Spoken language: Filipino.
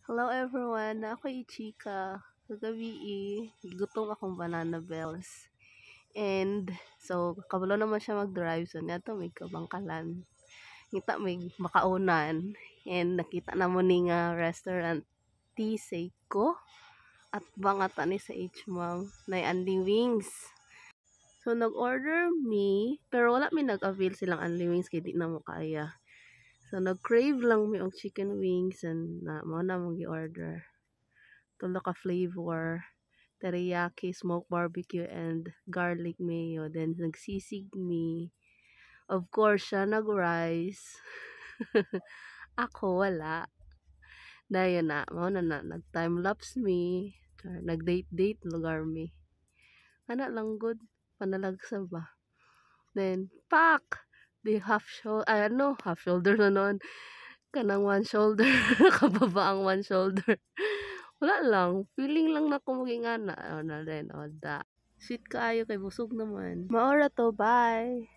Hello everyone, ako Ichika. Kagabi gutom akong banana bells. And so kabalo naman siya mag-drive so nato may kabangkalan. Kita may makaunan and nakita na mo ni nga restaurant T Seiko at bangata ni sa H-Mom na Andy Wings. So nag-order me pero wala mi nag-avail silang Andy Wings kay di na mo kaya. So nag-crave lang mi og chicken wings and mao na mong gi-order. Tulo ka flavor, teriyaki, smoked barbecue, and garlic mayo. Then, nagsisig me. Of course, siya nag-rice. Ako, wala. Dayon na, nag-time-lapse me. Nag-date-date lugar me. Ana lang good, panalagsa ba. Then, pak! The half shoulder na noon. Kanang one shoulder, kababa ang one shoulder. Wala lang, feeling lang na kumuging ana. Na then, da. Sweet kaayo kay busog naman. Maora to, bye!